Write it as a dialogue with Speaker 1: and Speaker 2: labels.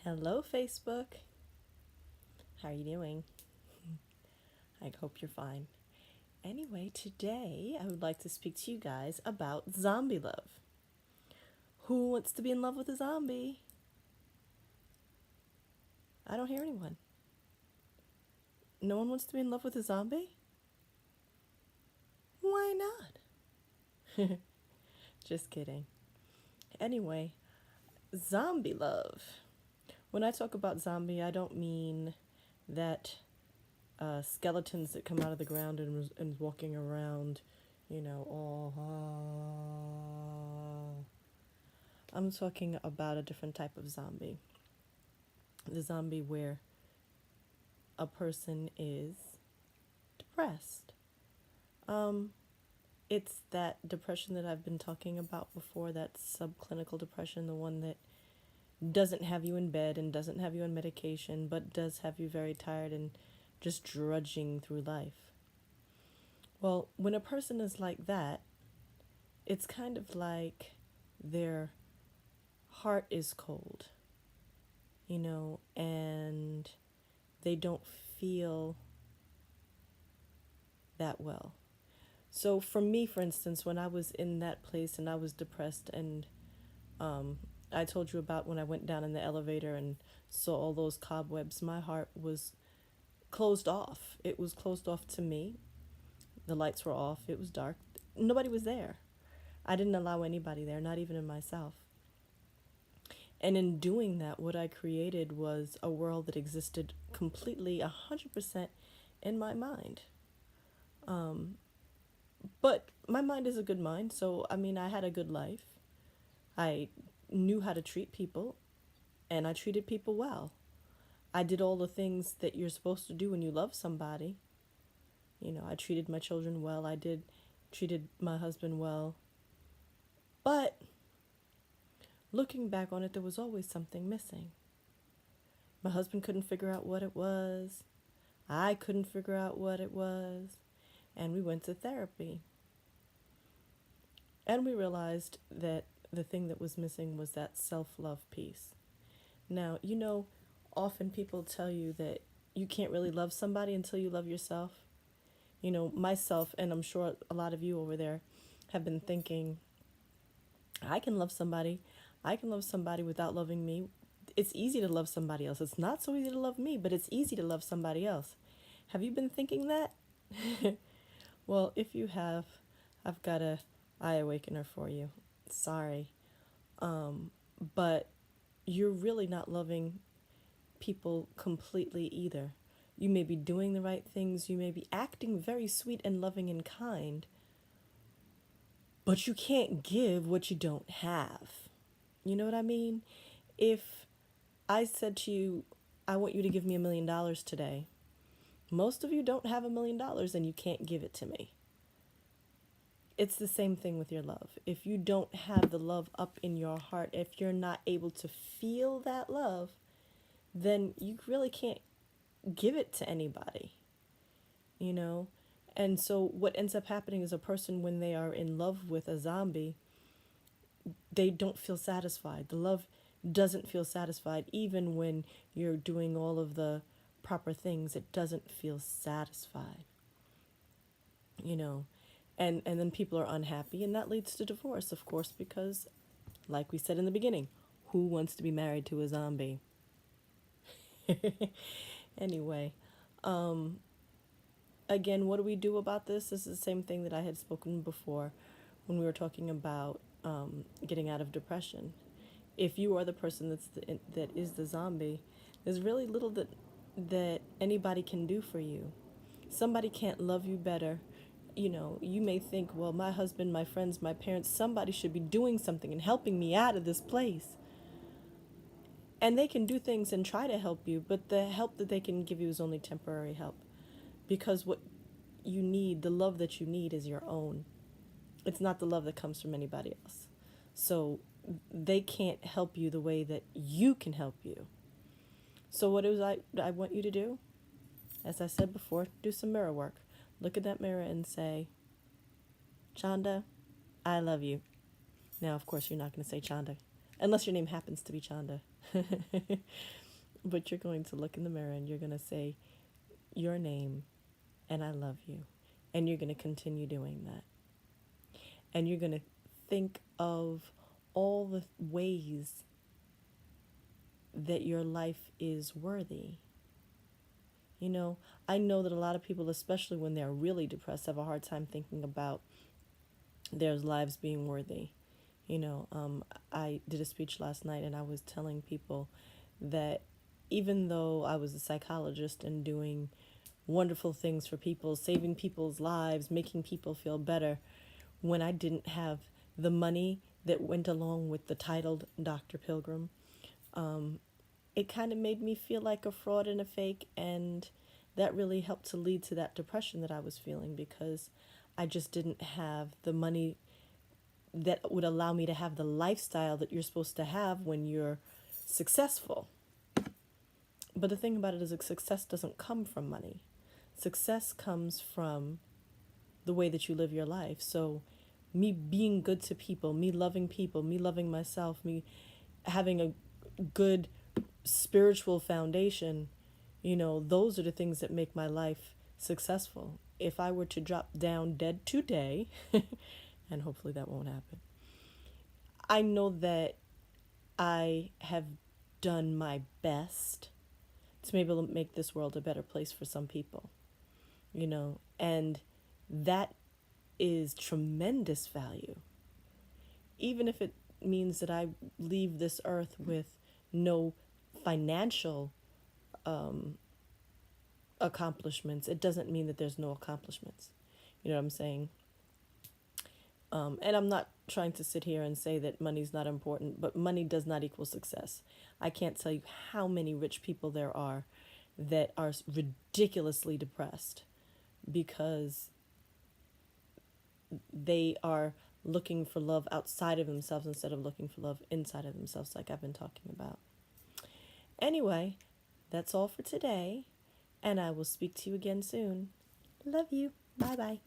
Speaker 1: Hello, Facebook. How are you doing? I hope you're fine. Anyway, today I would like to speak to you guys about zombie love. Who wants to be in love with a zombie? I don't hear anyone. No one wants to be in love with a zombie? Why not? Just kidding. Anyway, zombie love. When I talk about zombie, I don't mean that skeletons that come out of the ground and walking around, all. I'm talking about a different type of zombie. The zombie where a person is depressed. Um, it's that depression that I've been talking about before, that subclinical depression, the one that doesn't have you in bed and doesn't have you on medication, but does have you very tired and just drudging through life. Well, when a person is like that, it's kind of like their heart is cold, and they don't feel that well. So for me, for instance, when I was in that place and I was depressed and I told you about when I went down in the elevator and saw all those cobwebs, my heart was closed off. It was closed off to me. The lights were off. It was dark. Nobody was there. I didn't allow anybody there, not even in myself. And in doing that, what I created was a world that existed completely 100% in my mind. But my mind is a good mind, so I had a good life. I knew how to treat people, and I treated people well. I did all the things that you're supposed to do when you love somebody. I treated my children well. Treated my husband well. But looking back on it, there was always something missing. My husband couldn't figure out what it was. I couldn't figure out what it was. And we went to therapy. And we realized that the thing that was missing was that self-love piece. Now, often people tell you that you can't really love somebody until you love yourself. Myself, and I'm sure a lot of you over there have been thinking, I can love somebody. I can love somebody without loving me. It's easy to love somebody else. It's not so easy to love me, but it's easy to love somebody else. Have you been thinking that? Well, if you have, I've got a eye awakener for you. Sorry. But you're really not loving people completely either. You may be doing the right things, you may be acting very sweet and loving and kind, but you can't give what you don't have. You know what I mean? If I said to you, I want you to give me $1,000,000 today, most of you don't have $1,000,000 and you can't give it to me. It's the same thing with your love. If you don't have the love up in your heart, if you're not able to feel that love, then you really can't give it to anybody, you know? And so what ends up happening is a person, when they are in love with a zombie, they don't feel satisfied. The love doesn't feel satisfied. Even when you're doing all of the proper things, it doesn't feel satisfied, you know? And then people are unhappy, and that leads to divorce, of course, because, like we said in the beginning, who wants to be married to a zombie? Anyway, again, what do we do about this? This is the same thing that I had spoken before when we were talking about getting out of depression. If you are the person that is the zombie, there's really little that anybody can do for you. Somebody can't love you better. You may think, well, my husband, my friends, my parents, somebody should be doing something and helping me out of this place. And they can do things and try to help you, but the help that they can give you is only temporary help. Because what you need, the love that you need, is your own. It's not the love that comes from anybody else. So they can't help you the way that you can help you. So what is I want you to do? As I said before, do some mirror work. Look in that mirror and say, Chanda, I love you. Now, of course, you're not going to say Chanda, unless your name happens to be Chanda. But you're going to look in the mirror and you're going to say your name and I love you. And you're going to continue doing that. And you're going to think of all the ways that your life is worthy. You know, I know that a lot of people, especially when they're really depressed, have a hard time thinking about their lives being worthy. I did a speech last night and I was telling people that even though I was a psychologist and doing wonderful things for people, saving people's lives, making people feel better, when I didn't have the money that went along with the titled Dr. Pilgrim, it kind of made me feel like a fraud and a fake. And that really helped to lead to that depression that I was feeling because I just didn't have the money that would allow me to have the lifestyle that you're supposed to have when you're successful. But the thing about it is that success doesn't come from money. Success comes from the way that you live your life. So me being good to people, me loving myself, me having a good spiritual foundation, those are the things that make my life successful. If I were to drop down dead today, and hopefully that won't happen, I know that I have done my best to be able to make this world a better place for some people, and that is tremendous value. Even if it means that I leave this earth with no financial accomplishments, it doesn't mean that there's no accomplishments. You know what I'm saying? And I'm not trying to sit here and say that money's not important, but money does not equal success. I can't tell you how many rich people there are that are ridiculously depressed because they are looking for love outside of themselves instead of looking for love inside of themselves, like I've been talking about. Anyway, that's all for today, and I will speak to you again soon. Love you. Bye bye.